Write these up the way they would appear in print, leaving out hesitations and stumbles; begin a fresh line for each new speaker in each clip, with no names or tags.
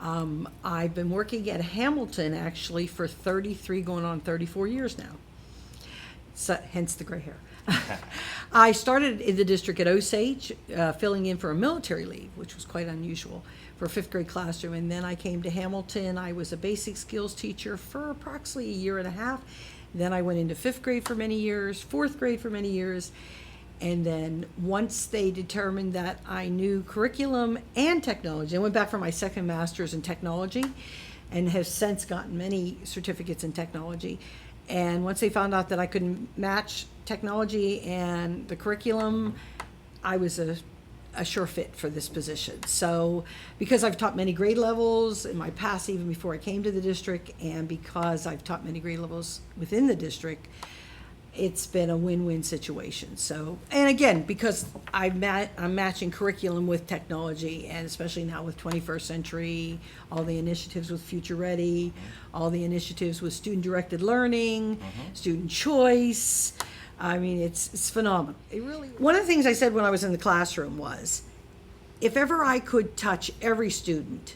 I've been working at Hamilton actually for 33, going on 34 years now. So, hence the gray hair. I started in the district at Osage, filling in for a military leave, which was quite unusual for a fifth grade classroom. And then I came to Hamilton. I was a basic skills teacher for approximately a year and a half. Then I went into fifth grade for many years, fourth grade for many years. And then once they determined that I knew curriculum and technology, I went back for my second master's in technology and have since gotten many certificates in technology. And once they found out that I could match technology and the curriculum, I was a sure fit for this position. So because I've taught many grade levels in my past, even before I came to the district, and because I've taught many grade levels within the district, it's been a win-win situation. So, and again, because I'm matching curriculum with technology, and especially now with 21st Century, all the initiatives with Future Ready, all the initiatives with student-directed learning, student choice. I mean, it's phenomenal. It really. One of the things I said when I was in the classroom was, if ever I could touch every student,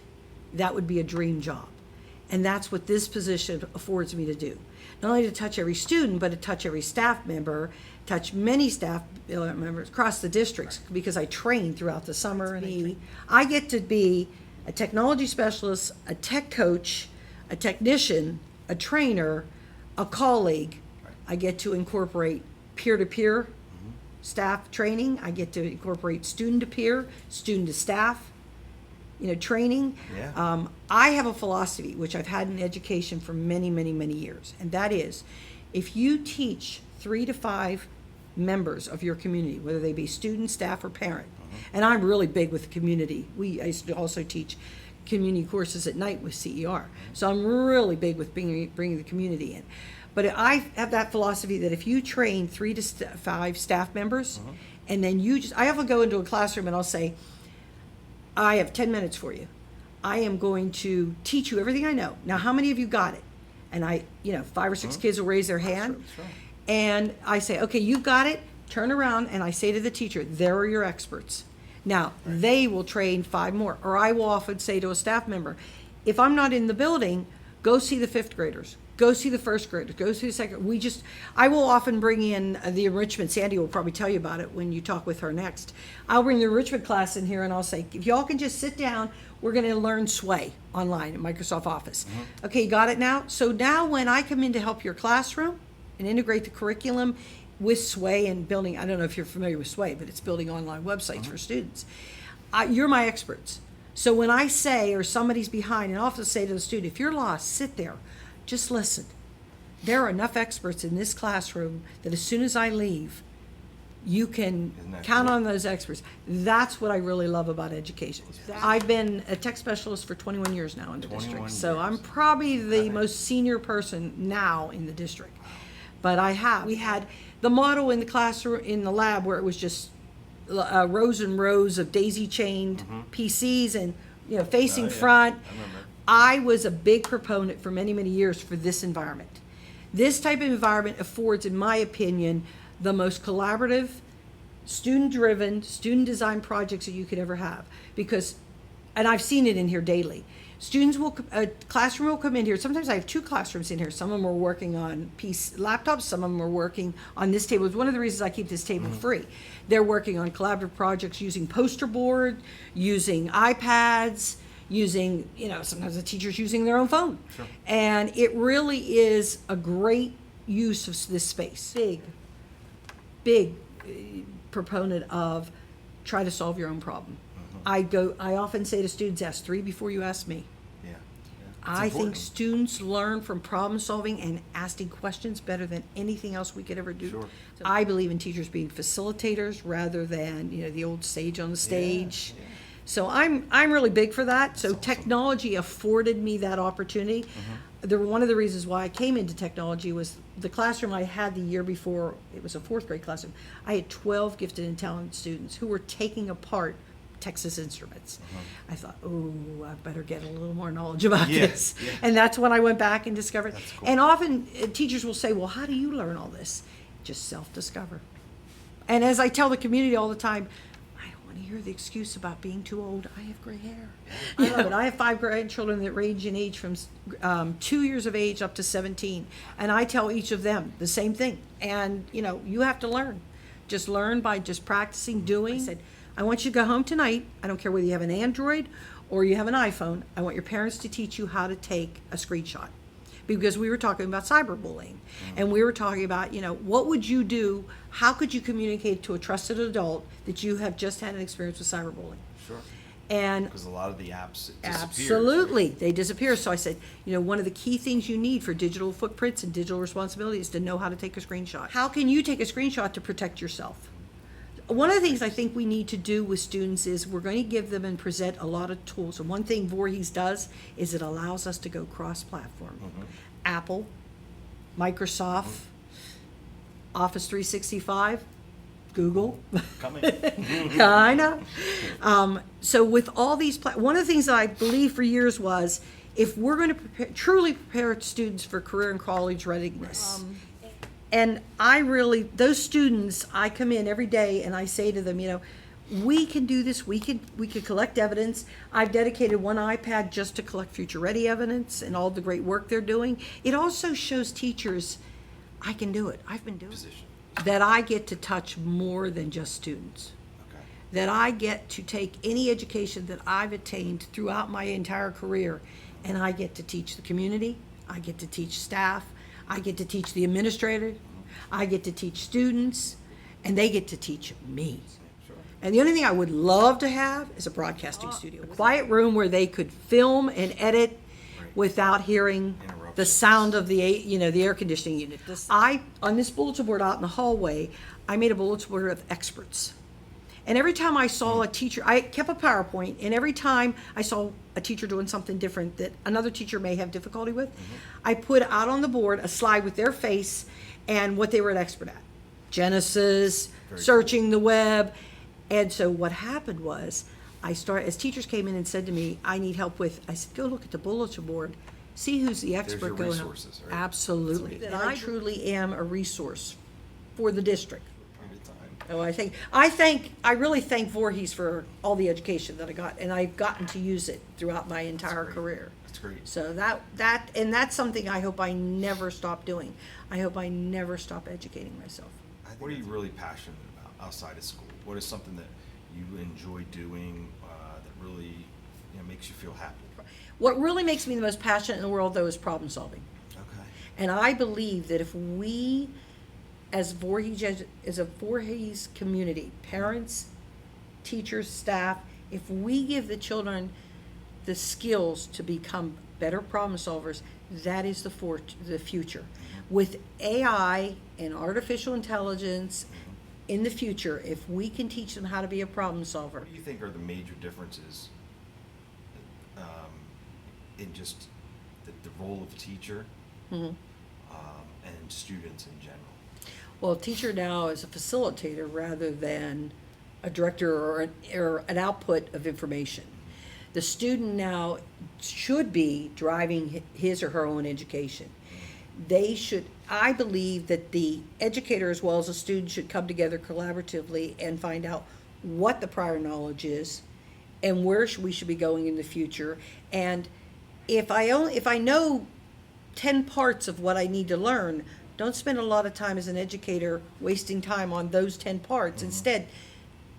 that would be a dream job. And that's what this position affords me to do. Not only to touch every student, but to touch every staff member, touch many staff members across the districts, because I train throughout the summer. And I get to be a technology specialist, a tech coach, a technician, a trainer, a colleague. I get to incorporate peer-to-peer staff training. I get to incorporate student-to-peer, student-to-staff, training.
Yeah.
I have a philosophy, which I've had in education for many, many, many years, and that is, if you teach 3 to 5 members of your community, whether they be student, staff, or parent, and I'm really big with the community. I used to also teach community courses at night with CER, so I'm really big with bringing the community in. But I have that philosophy that if you train 3 to 5 staff members, and then I often go into a classroom and I'll say, I have 10 minutes for you. I am going to teach you everything I know. Now, how many of you got it? And 5 or 6 kids will raise their hand.
That's right.
And I say, okay, you got it. Turn around, and I say to the teacher, there are your experts. Now, they will train 5 more. Or I will often say to a staff member, if I'm not in the building, go see the 5th graders. Go see the 1st graders. Go see the 2nd. I will often bring in the enrichment. Sandy will probably tell you about it when you talk with her next. I'll bring the enrichment class in here and I'll say, if y'all can just sit down, we're going to learn Sway online at Microsoft Office. Okay, you got it now? So now when I come in to help your classroom and integrate the curriculum with Sway and building, I don't know if you're familiar with Sway, but it's building online websites for students. You're my experts. So when I say, or somebody's behind, and I'll often say to the student, if you're lost, sit there. Just listen. There are enough experts in this classroom that as soon as I leave, you can count on those experts. That's what I really love about education. I've been a tech specialist for 21 years now in the district. So I'm probably the most senior person now in the district. But we had the model in the classroom, in the lab, where it was just rows and rows of daisy-chained PCs and facing front.
I remember.
I was a big proponent for many, many years for this environment. This type of environment affords, in my opinion, the most collaborative, student-driven, student-designed projects that you could ever have. Because, and I've seen it in here daily, a classroom will come in here. Sometimes I have 2 classrooms in here. Some of them are working on laptops. Some of them are working on this table. It's one of the reasons I keep this table free. They're working on collaborative projects using poster board, using iPads, using, sometimes the teacher's using their own phone.
Sure.
And it really is a great use of this space. Big proponent of try to solve your own problem. I often say to students, ask 3 before you ask me.
Yeah.
I think students learn from problem solving and asking questions better than anything else we could ever do.
Sure.
So I believe in teachers being facilitators rather than, the old sage on the stage.
Yeah.
So I'm really big for that. So technology afforded me that opportunity. One of the reasons why I came into technology was the classroom I had the year before. It was a 4th grade classroom. I had 12 gifted and talented students who were taking apart Texas Instruments. I thought, I better get a little more knowledge about this.
Yeah.
And that's when I went back and discovered.
That's cool.
And often teachers will say, well, how do you learn all this? Just self-discover. And as I tell the community all the time, I want to hear the excuse about being too old. I have gray hair. I love it. I have 5 grandchildren that range in age from 2 years of age up to 17. And I tell each of them the same thing. And, you have to learn. Just learn by just practicing, doing. I said, I want you to go home tonight. I don't care whether you have an Android or you have an iPhone. I want your parents to teach you how to take a screenshot. Because we were talking about cyberbullying, and we were talking about, what would you do? How could you communicate to a trusted adult that you have just had an experience with cyberbullying?
Sure.
And
because a lot of the apps disappear.
absolutely, they disappear. So I said, one of the key things you need for digital footprints and digital responsibility is to know how to take a screenshot. How can you take a screenshot to protect yourself? One of the things I think we need to do with students is we're going to give them and present a lot of tools. And one thing Voorhees does is it allows us to go cross-platform. Apple, Microsoft, Office 365, Google.
Coming.
I know. So with all these, one of the things that I believed for years was if we're going to truly prepare students for career and college readiness, and those students, I come in every day and I say to them, we can do this, we can collect evidence. I've dedicated one iPad just to collect future ready evidence and all the great work they're doing. It also shows teachers, I can do it. I've been doing it. That I get to touch more than just students.
Okay.
That I get to take any education that I've attained throughout my entire career and I get to teach the community, I get to teach staff, I get to teach the administrator, I get to teach students, and they get to teach me.
Sure.
And the only thing I would love to have is a broadcasting studio. A quiet room where they could film and edit without hearing the sound of the air conditioning unit. On this bulletin board out in the hallway, I made a bulletin board of experts. And every time I saw a teacher, I kept a PowerPoint, and every time I saw a teacher doing something different that another teacher may have difficulty with, I put out on the board a slide with their face and what they were an expert at. Genesis, searching the web. And so what happened was, as teachers came in and said to me, I need help with, I said, go look at the bulletin board, see who's the expert going on.
Resources, right?
Absolutely. And I truly am a resource for the district.
Oh,
I really thank Voorhees for all the education that I got, and I've gotten to use it throughout my entire career.
That's great.
So that's something I hope I never stop doing. I hope I never stop educating myself.
What are you really passionate about outside of school? What is something that you enjoy doing that really makes you feel happy?
What really makes me the most passionate in the world, though, is problem solving.
Okay.
And I believe that if we, as a Voorhees community, parents, teachers, staff, if we give the children the skills to become better problem solvers, that is the future. With AI and artificial intelligence in the future, if we can teach them how to be a problem solver.
What do you think are the major differences in just the role of teacher and students in general?
Well, a teacher now is a facilitator rather than a director or an output of information. The student now should be driving his or her own education. I believe that the educator as well as the student should come together collaboratively and find out what the prior knowledge is and where we should be going in the future. And if I know 10 parts of what I need to learn, don't spend a lot of time as an educator wasting time on those 10 parts. Instead,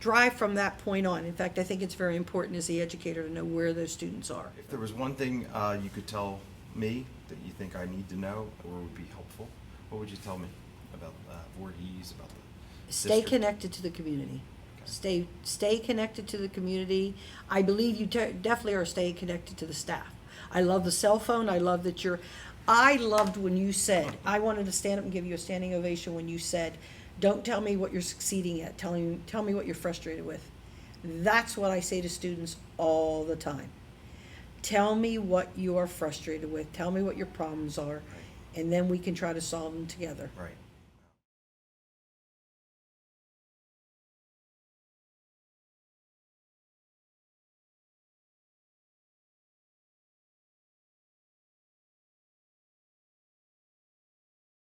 drive from that point on. In fact, I think it's very important as the educator to know where those students are.
If there was one thing you could tell me that you think I need to know or would be helpful, what would you tell me about Voorhees, about the
Stay
district?
connected to the community. Okay. Stay connected to the community. I believe you definitely are staying connected to the staff. I love the cell phone. I loved when you said, I wanted to stand up and give you a standing ovation when you said, don't tell me what you're succeeding at, tell me what you're frustrated with. That's what I say to students all the time. Tell me what you are frustrated with, tell me what your problems are, and then we can try to solve them together.
Right.